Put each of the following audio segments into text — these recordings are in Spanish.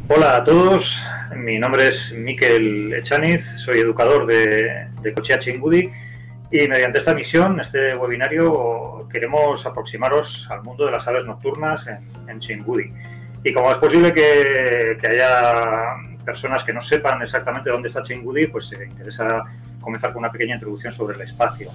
Hola a todos, mi nombre es Mikel Echaniz, soy educador de Cochea Chingudi y mediante esta misión, este webinario, queremos aproximaros al mundo de las aves nocturnas en Chingudi. Y como es posible que haya personas que no sepan exactamente dónde está Chingudi, pues se interesa comenzar con una pequeña introducción sobre el espacio.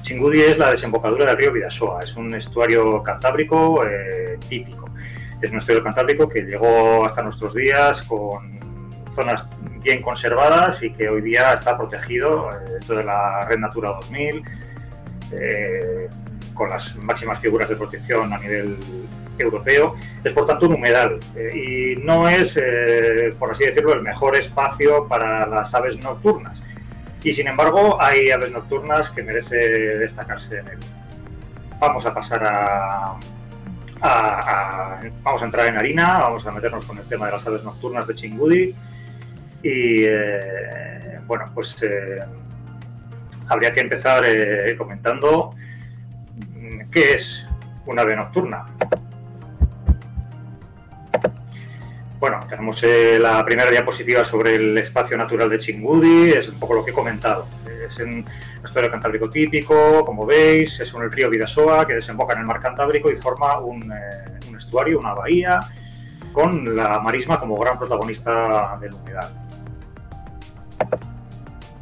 Chingudi es la desembocadura del río Bidasoa, es un estuario cantábrico típico. Es un estuario cantábrico que llegó hasta nuestros días con zonas bien conservadas y que hoy día está protegido dentro de la Red Natura 2000, con las máximas figuras de protección a nivel europeo. Es por tanto un humedal y no es, por así decirlo, el mejor espacio para las aves nocturnas. Y sin embargo hay aves nocturnas que merece destacarse en él. Vamos a pasar vamos a entrar en harina, vamos a meternos con el tema de las aves nocturnas de Chingudi y bueno, pues habría que empezar comentando qué es una ave nocturna. Bueno, tenemos la primera diapositiva sobre el espacio natural de Chingudi, es un poco lo que he comentado. Es un estuario cantábrico típico, como veis, es un río Bidasoa que desemboca en el mar Cantábrico y forma un estuario, una bahía, con la marisma como gran protagonista del humedal.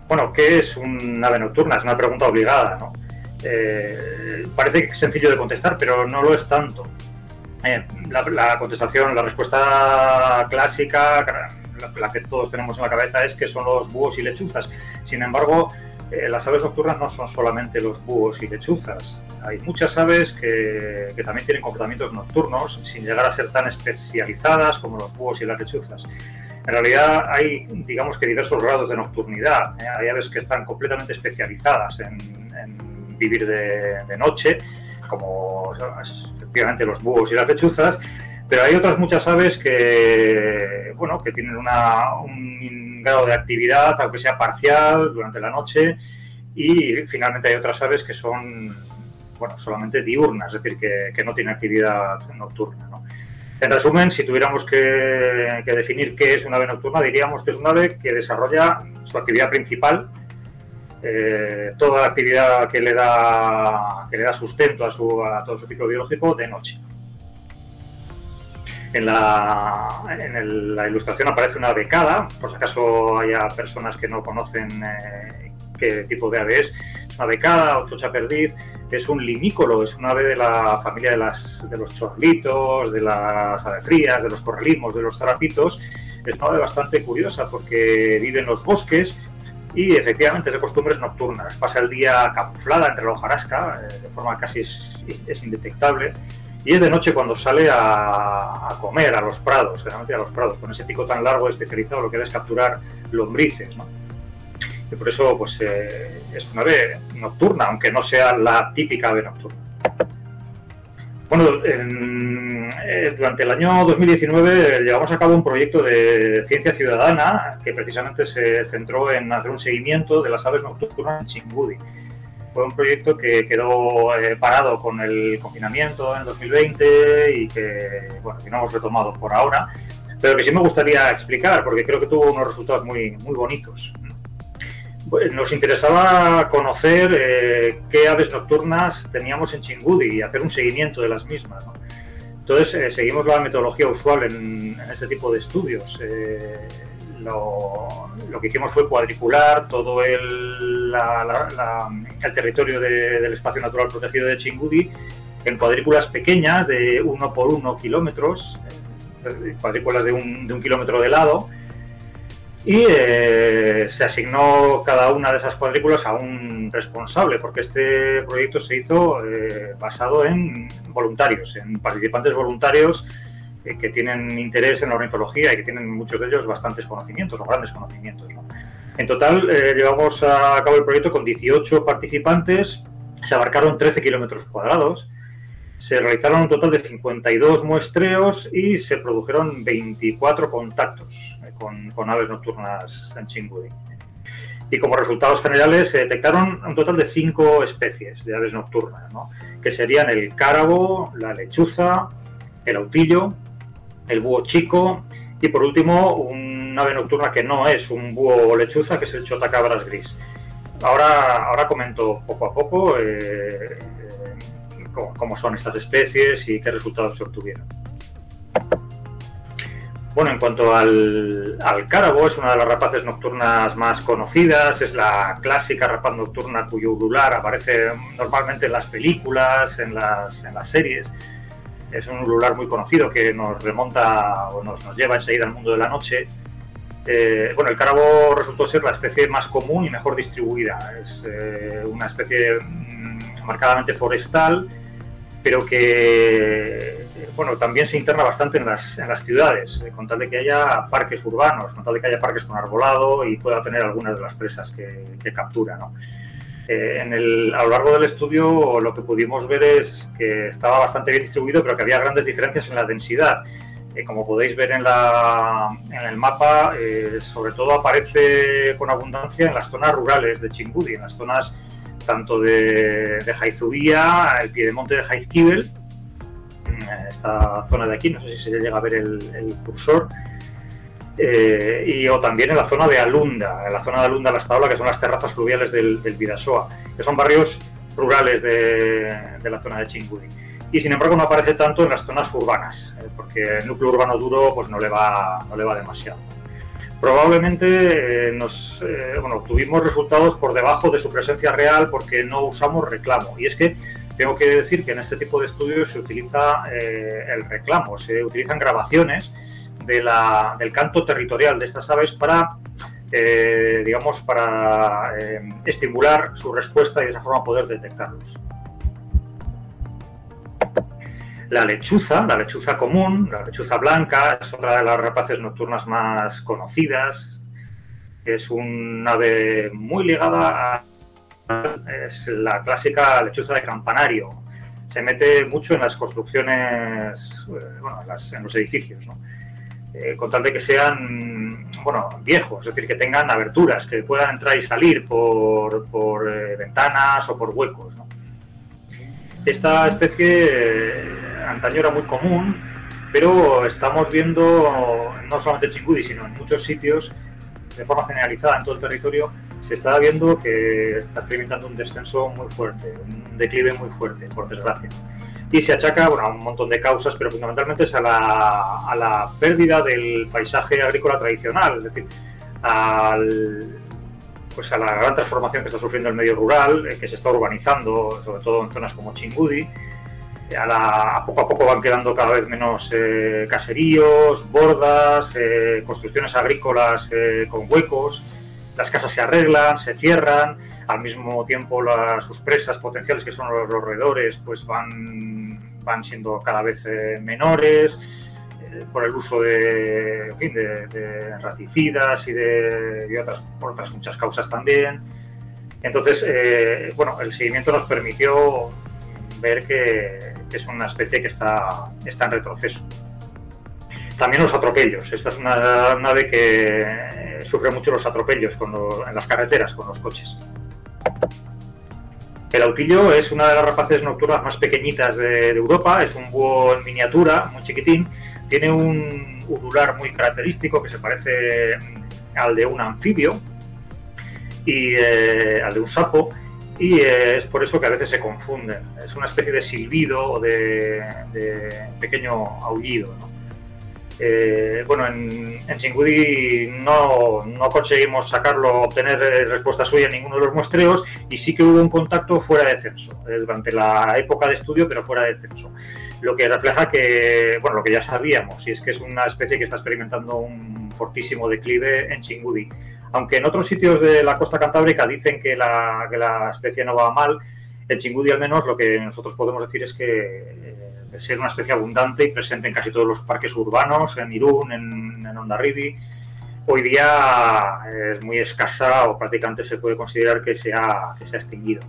Bueno, ¿qué es una ave nocturna? Es una pregunta obligada, ¿no? Parece sencillo de contestar, pero no lo es tanto. La contestación, la respuesta clásica, la que todos tenemos en la cabeza, es que son los búhos y lechuzas. Sin embargo, las aves nocturnas no son solamente los búhos y lechuzas. Hay muchas aves que también tienen comportamientos nocturnos, sin llegar a ser tan especializadas como los búhos y las lechuzas. En realidad hay, digamos que, diversos grados de nocturnidad. Hay aves que están completamente especializadas en vivir de noche, como efectivamente los búhos y las lechuzas, pero hay otras muchas aves que, bueno, que tienen un grado de actividad, aunque sea parcial, durante la noche, y finalmente hay otras aves que son, bueno, solamente diurnas, es decir, que no tienen actividad nocturna, ¿no? En resumen, si tuviéramos que definir qué es una ave nocturna, diríamos que es una ave que desarrolla su actividad principal, toda la actividad que le da sustento a todo su ciclo biológico de noche. En la ilustración aparece una becada, por si acaso haya personas que no conocen qué tipo de ave es. Es una becada o chocha perdiz, es un limícolo, es un ave de la familia de los chorlitos, de las avefrías, de los correlimos, de los zarapitos. Es una ave bastante curiosa porque vive en los bosques y efectivamente es de costumbres nocturnas. Pasa el día camuflada entre la hojarasca, de forma casi es indetectable, y es de noche cuando sale a comer a los prados, generalmente a los prados, con ese pico tan largo especializado, lo que es capturar lombrices, ¿no? Y por eso pues es una ave nocturna, aunque no sea la típica ave nocturna. Bueno, durante el año 2019 llevamos a cabo un proyecto de ciencia ciudadana que precisamente se centró en hacer un seguimiento de las aves nocturnas en Chingudi. Fue un proyecto que quedó parado con el confinamiento en 2020 y que, bueno, que no hemos retomado por ahora, pero que sí me gustaría explicar porque creo que tuvo unos resultados muy, muy bonitos. Nos interesaba conocer qué aves nocturnas teníamos en Chingudi y hacer un seguimiento de las mismas, ¿no? Entonces, seguimos la metodología usual en este tipo de estudios. Lo que hicimos fue cuadricular todo el territorio del espacio natural protegido de Chingudi en cuadrículas pequeñas de 1 por 1 kilómetros, cuadrículas de un kilómetro de lado, y se asignó cada una de esas cuadrículas a un responsable, porque este proyecto se hizo basado en voluntarios, en participantes voluntarios que tienen interés en la ornitología y que tienen muchos de ellos bastantes conocimientos o grandes conocimientos, ¿no? En total llevamos a cabo el proyecto con 18 participantes, se abarcaron 13 kilómetros cuadrados, se realizaron un total de 52 muestreos y se produjeron 24 contactos con aves nocturnas en Chingudi. Y como resultados generales se detectaron un total de 5 especies de aves nocturnas, ¿no? Que serían el cárabo, la lechuza, el autillo, el búho chico Y por último, un ave nocturna que no es un búho lechuza, que es el chotacabras gris. Ahora comento poco a poco cómo son estas especies y qué resultados se obtuvieron. Bueno, en cuanto al cárabo, es una de las rapaces nocturnas más conocidas, es la clásica rapaz nocturna cuyo ulular aparece normalmente en las películas, en las series. Es un ulular muy conocido que nos remonta o nos lleva enseguida al mundo de la noche. Bueno, el cárabo resultó ser la especie más común y mejor distribuida. Es una especie marcadamente forestal, pero que bueno, también se interna bastante en las ciudades, con tal de que haya parques urbanos, con tal de que haya parques con arbolado y pueda tener algunas de las presas que captura, ¿no? A lo largo del estudio lo que pudimos ver es que estaba bastante bien distribuido, pero que había grandes diferencias en la densidad. Como podéis ver en el mapa, sobre todo aparece con abundancia en las zonas rurales de Txingudi, en las zonas tanto de Jaizubía, el piedemonte de Jaizkibel, esta zona de aquí, no sé si se llega a ver el cursor, o también en la zona de Alunda, Las Tablas, que son las terrazas fluviales del Bidasoa, que son barrios rurales de la zona de Txingudi. Y sin embargo no aparece tanto en las zonas urbanas, porque el núcleo urbano duro pues no le va demasiado. Probablemente obtuvimos resultados por debajo de su presencia real porque no usamos reclamo. Y es que tengo que decir que en este tipo de estudios se utiliza el reclamo, se utilizan grabaciones del canto territorial de estas aves para estimular su respuesta y de esa forma poder detectarlos. La lechuza común, la lechuza blanca, es otra de las rapaces nocturnas más conocidas. Es un ave muy ligada es la clásica lechuza de campanario. Se mete mucho en las construcciones, en los edificios, ¿no? Con tal de que sean viejos, es decir, que tengan aberturas, que puedan entrar y salir por ventanas o por huecos, ¿no? Esta especie antaño era muy común, pero estamos viendo, no solamente en Txingudi, sino en muchos sitios, de forma generalizada en todo el territorio, se está viendo que está experimentando un descenso muy fuerte, un declive muy fuerte, por desgracia. Y se achaca a un montón de causas, pero fundamentalmente es a la pérdida del paisaje agrícola tradicional, es decir, a la gran transformación que está sufriendo el medio rural, que se está urbanizando, sobre todo en zonas como Txingudi. Poco a poco van quedando cada vez menos caseríos, bordas, construcciones agrícolas con huecos, las casas se arreglan, se cierran, al mismo tiempo sus presas potenciales, que son los roedores, pues van siendo cada vez menores, por el uso de raticidas y por otras muchas causas también. Entonces, el seguimiento nos permitió ver que es una especie que está en retroceso. También los atropellos. Esta es una ave que sufre mucho los atropellos en las carreteras con los coches. El autillo es una de las rapaces nocturnas más pequeñitas de Europa. Es un búho en miniatura, muy chiquitín. Tiene un ulular muy característico que se parece al de un anfibio y al de un sapo. Y es por eso que a veces se confunden. Es una especie de silbido o de pequeño aullido, ¿no? En Txingudi no conseguimos obtener respuesta suya en ninguno de los muestreos, y sí que hubo un contacto fuera de censo, durante la época de estudio, pero fuera de censo. Lo que refleja lo que ya sabíamos, y es que es una especie que está experimentando un fortísimo declive en Txingudi. Aunque en otros sitios de la costa cantábrica dicen que la especie no va mal, en Txingudi al menos lo que nosotros podemos decir es que de ser una especie abundante y presente en casi todos los parques urbanos, en Irún, en Hondarribia, hoy día es muy escasa o prácticamente se puede considerar que se ha extinguido.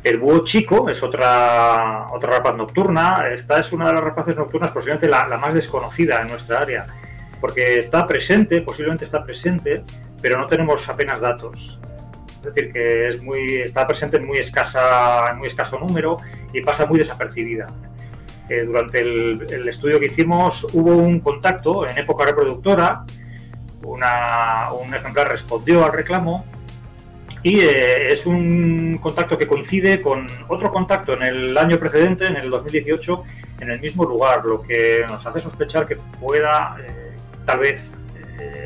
El búho chico es otra rapaz nocturna. Esta es una de las rapaces nocturnas posiblemente la más desconocida en nuestra área, porque posiblemente está presente, pero no tenemos apenas datos. Es decir, que está presente en muy escaso número y pasa muy desapercibida. Durante el estudio que hicimos hubo un contacto en época reproductora, un ejemplar respondió al reclamo y es un contacto que coincide con otro contacto en el año precedente, en el 2018, en el mismo lugar, lo que nos hace sospechar que pueda tal vez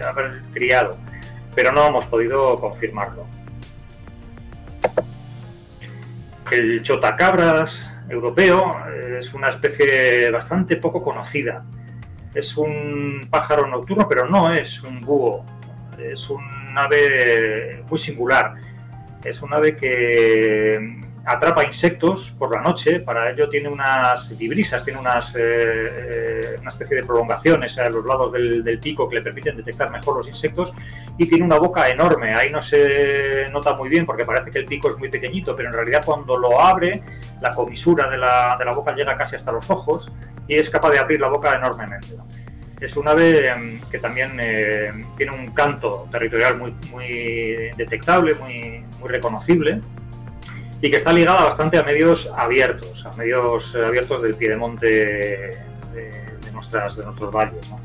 haber criado, pero no hemos podido confirmarlo. El chotacabras europeo es una especie bastante poco conocida. Es un pájaro nocturno, pero no es un búho. Es un ave muy singular. Es un ave que atrapa insectos por la noche. Para ello tiene unas vibrisas, tiene una especie de prolongaciones a los lados del pico que le permiten detectar mejor los insectos, y tiene una boca enorme. Ahí no se nota muy bien porque parece que el pico es muy pequeñito, pero en realidad cuando lo abre, la comisura de la boca llega casi hasta los ojos y es capaz de abrir la boca enormemente. Es un ave que también tiene un canto territorial muy detectable, muy reconocible, y que está ligada bastante a medios abiertos del piedemonte de nuestros valles, ¿no?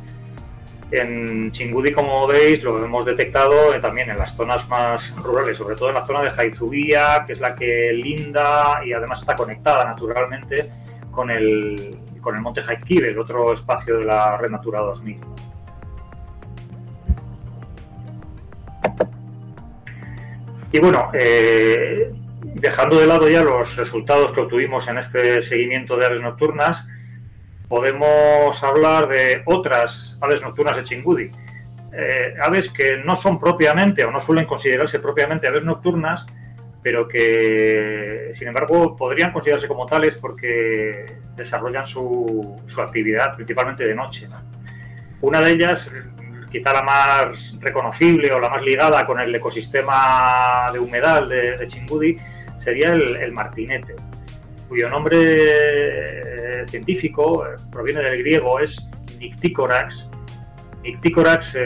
En Chingudi, como veis, lo hemos detectado también en las zonas más rurales, sobre todo en la zona de Jaizubía, que es la que linda y además está conectada naturalmente con el monte Jaizkibel, el otro espacio de la Red Natura 2000. Y bueno, dejando de lado ya los resultados que obtuvimos en este seguimiento de aves nocturnas, podemos hablar de otras aves nocturnas de Chingudi. Aves que no son propiamente o no suelen considerarse propiamente aves nocturnas, pero que, sin embargo, podrían considerarse como tales porque desarrollan su actividad principalmente de noche, ¿no? Una de ellas, quizá la más reconocible o la más ligada con el ecosistema de humedal de Chingudi, sería el martinete, cuyo nombre científico proviene del griego, es Nycticorax. Nycticorax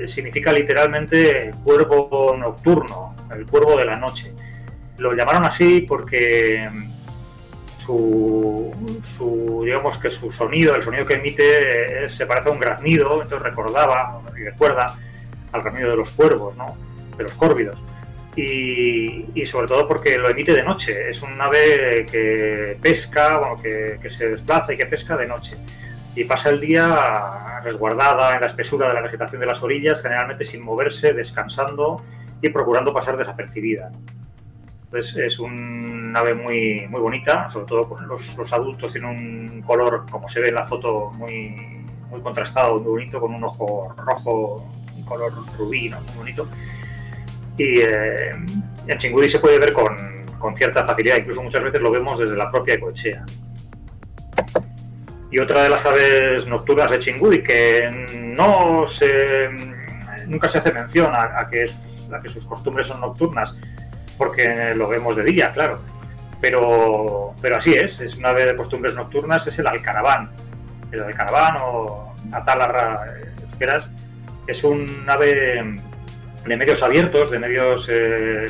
significa literalmente cuervo nocturno, el cuervo de la noche. Lo llamaron así porque digamos que su sonido, el sonido que emite, se parece a un graznido, entonces recordaba y recuerda al graznido de los cuervos, ¿no? De los córvidos. Y sobre todo porque lo emite de noche. Es un ave que pesca, bueno, que se desplaza y que pesca de noche. Y pasa el día resguardada en la espesura de la vegetación de las orillas, generalmente sin moverse, descansando y procurando pasar desapercibida. Entonces es un ave muy bonita, sobre todo los adultos tienen un color, como se ve en la foto, muy contrastado, muy bonito, con un ojo rojo, un color rubí, ¿no? Muy bonito. Y en Chingudi se puede ver con cierta facilidad, incluso muchas veces lo vemos desde la propia Ecoechea. Y otra de las aves nocturnas de Chingudi, que nunca se hace mención a que sus costumbres son nocturnas, porque lo vemos de día, claro, pero así es una ave de costumbres nocturnas, es el alcaraván. El alcaraván o Atalarra esqueras es un ave de medios abiertos, de medios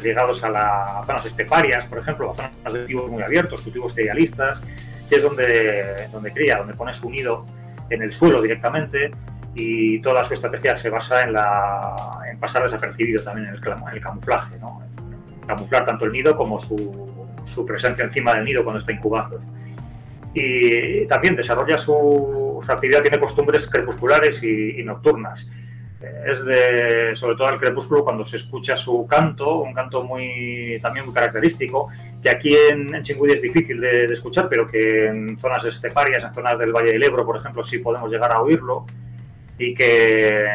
ligados a zonas esteparias, por ejemplo, a zonas de cultivos muy abiertos, cultivos cerealistas, que es donde cría, donde pone su nido en el suelo directamente, y toda su estrategia se basa en pasar desapercibido también en el camuflaje, ¿no? En camuflar tanto el nido como su presencia encima del nido cuando está incubando. Y también desarrolla su actividad, tiene costumbres crepusculares y nocturnas. Sobre todo al crepúsculo, cuando se escucha su canto, un canto también muy característico, que aquí en Chingudi es difícil de escuchar, pero que en zonas esteparias, en zonas del Valle del Ebro, por ejemplo, sí podemos llegar a oírlo, y que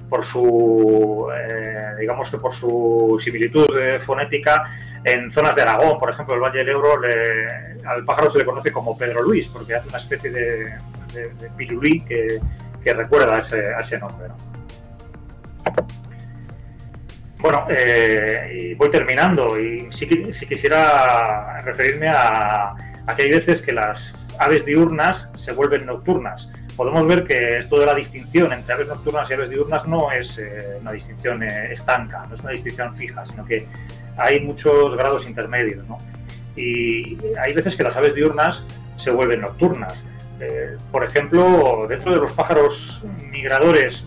por su similitud fonética, en zonas de Aragón, por ejemplo, el Valle del Ebro, al pájaro se le conoce como Pedro Luis, porque hace una especie de pirulí que recuerda a ese nombre, ¿no? Bueno, y voy terminando, y sí quisiera referirme a que hay veces que las aves diurnas se vuelven nocturnas. Podemos ver que esto de la distinción entre aves nocturnas y aves diurnas no es una distinción estanca, no es una distinción fija, sino que hay muchos grados intermedios, ¿no? Y hay veces que las aves diurnas se vuelven nocturnas. Por ejemplo, dentro de los pájaros migradores,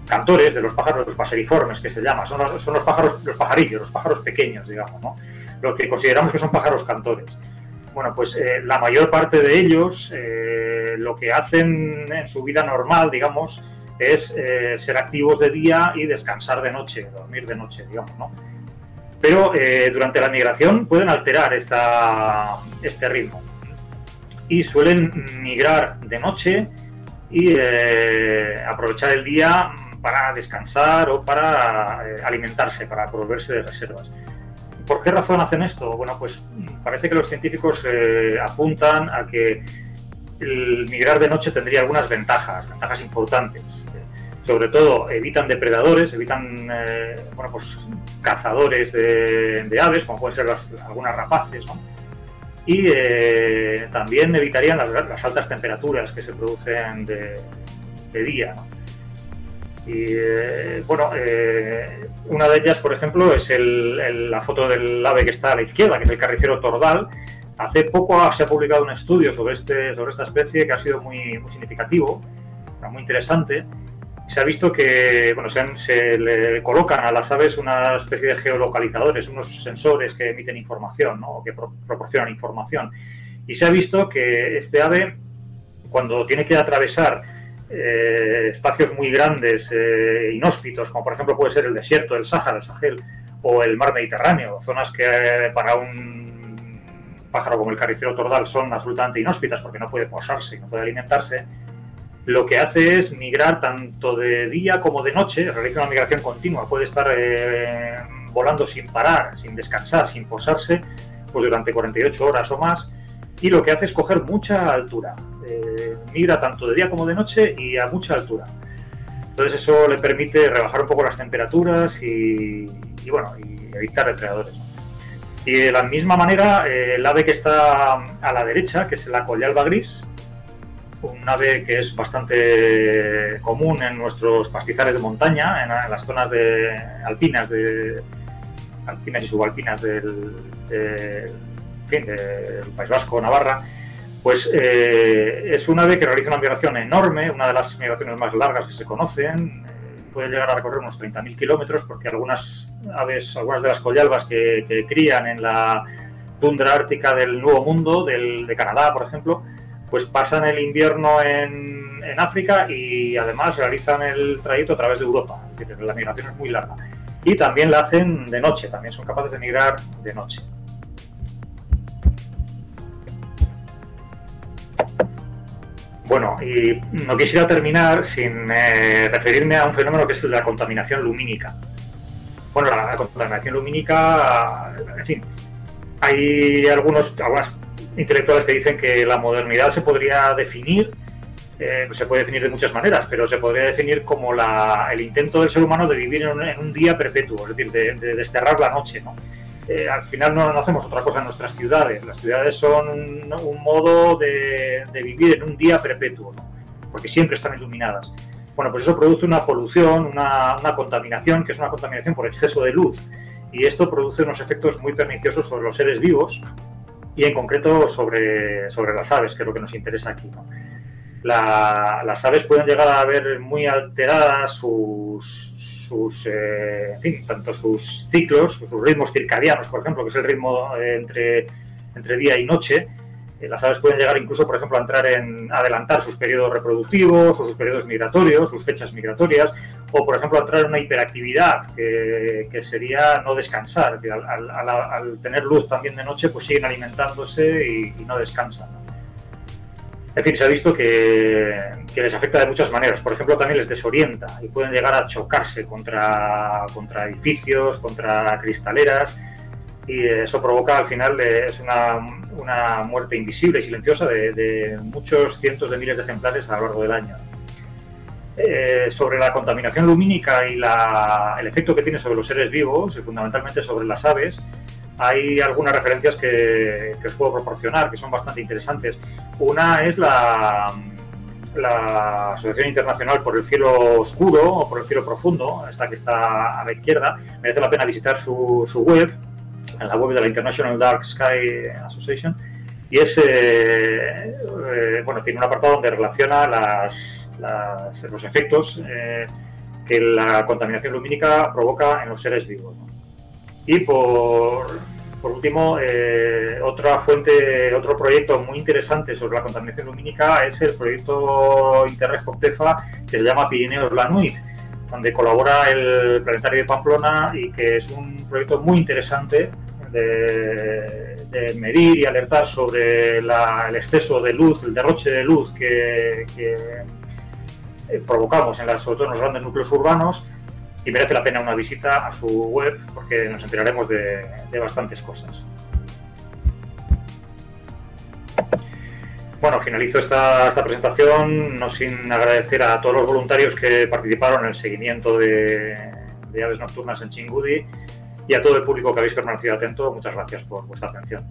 cantores, de los pájaros paseriformes que se llaman, son los pájaros, los pajarillos, los pájaros pequeños, digamos, ¿no? Los que consideramos que son pájaros cantores. Bueno, pues la mayor parte de ellos lo que hacen en su vida normal, digamos, es ser activos de día y descansar de noche, dormir de noche, digamos, ¿no? Pero durante la migración pueden alterar este ritmo y suelen migrar de noche y aprovechar el día para descansar o para alimentarse, para proveerse de reservas. ¿Por qué razón hacen esto? Bueno, pues parece que los científicos apuntan a que el migrar de noche tendría algunas ventajas importantes. Sobre todo evitan depredadores, evitan bueno, pues, cazadores de aves, como pueden ser algunas rapaces, ¿no? Y también evitarían las altas temperaturas que se producen de día, ¿no? Y bueno, una de ellas, por ejemplo, es la foto del ave que está a la izquierda, que es el carricero tordal. Hace poco se ha publicado un estudio sobre esta especie que ha sido muy significativo, muy interesante. Se ha visto que bueno, se le colocan a las aves una especie de geolocalizadores, unos sensores que emiten información, ¿no? O que proporcionan información. Y se ha visto que este ave, cuando tiene que atravesar espacios muy grandes, inhóspitos, como por ejemplo puede ser el desierto del Sáhara, el Sahel, o el mar Mediterráneo, zonas que para un pájaro como el carricero tordal son absolutamente inhóspitas porque no puede posarse y no puede alimentarse, lo que hace es migrar tanto de día como de noche, realiza una migración continua, puede estar volando sin parar, sin descansar, sin posarse, pues durante 48 horas o más, y lo que hace es coger mucha altura. Migra tanto de día como de noche y a mucha altura. Entonces eso le permite rebajar un poco las temperaturas y bueno, y evitar depredadores, ¿no? Y de la misma manera, el ave que está a la derecha, que es la collalba gris, un ave que es bastante común en nuestros pastizales de montaña, en las zonas alpinas y subalpinas del País Vasco, Navarra, pues es un ave que realiza una migración enorme, una de las migraciones más largas que se conocen, puede llegar a recorrer unos 30.000 kilómetros, porque algunas de las collalbas que crían en la tundra ártica del Nuevo Mundo, de Canadá, por ejemplo, pues pasan el invierno en África y además realizan el trayecto a través de Europa. Es decir, la migración es muy larga. Y también la hacen de noche, también son capaces de migrar de noche. Bueno, y no quisiera terminar sin referirme a un fenómeno que es la contaminación lumínica. Bueno, la contaminación lumínica, en fin, hay algunas intelectuales que dicen que la modernidad se podría definir, se puede definir de muchas maneras, pero se podría definir como el intento del ser humano de vivir en un día perpetuo, es decir, de desterrar la noche, ¿no? Al final no hacemos otra cosa en nuestras ciudades. Las ciudades son un modo de vivir en un día perpetuo, ¿no? Porque siempre están iluminadas. Bueno, pues eso produce una polución, una contaminación, que es una contaminación por exceso de luz. Y esto produce unos efectos muy perniciosos sobre los seres vivos y en concreto sobre las aves, que es lo que nos interesa aquí, ¿no? Las aves pueden llegar a ver muy alteradas en fin, tanto sus ciclos, sus ritmos circadianos, por ejemplo, que es el ritmo entre día y noche. Las aves pueden llegar incluso, por ejemplo, a adelantar sus periodos reproductivos o sus periodos migratorios, sus fechas migratorias, o, por ejemplo, a entrar en una hiperactividad, que sería no descansar. Es decir, al tener luz también de noche, pues siguen alimentándose y no descansan, ¿no? En fin, se ha visto que les afecta de muchas maneras. Por ejemplo, también les desorienta y pueden llegar a chocarse contra edificios, contra cristaleras, y eso provoca al final es una muerte invisible y silenciosa de muchos cientos de miles de ejemplares a lo largo del año. Sobre la contaminación lumínica y el efecto que tiene sobre los seres vivos, y fundamentalmente sobre las aves, hay algunas referencias que os puedo proporcionar, que son bastante interesantes. Una es la Asociación Internacional por el Cielo Oscuro o por el Cielo Profundo, esta que está a la izquierda. Merece la pena visitar su web, en la web de la International Dark Sky Association. Y y es, bueno, tiene un apartado donde relaciona los efectos que la contaminación lumínica provoca en los seres vivos, ¿no? Y por último, otro proyecto muy interesante sobre la contaminación lumínica es el proyecto Interreg Coptefa, que se llama Pirineos Lanuit, donde colabora el Planetario de Pamplona, y que es un proyecto muy interesante de medir y alertar sobre el exceso de luz, el derroche de luz que provocamos sobre todo en los grandes núcleos urbanos, y merece la pena una visita a su web porque nos enteraremos de bastantes cosas. Bueno, finalizo esta presentación no sin agradecer a todos los voluntarios que participaron en el seguimiento de aves nocturnas en Txingudi, y a todo el público que habéis permanecido atento. Muchas gracias por vuestra atención.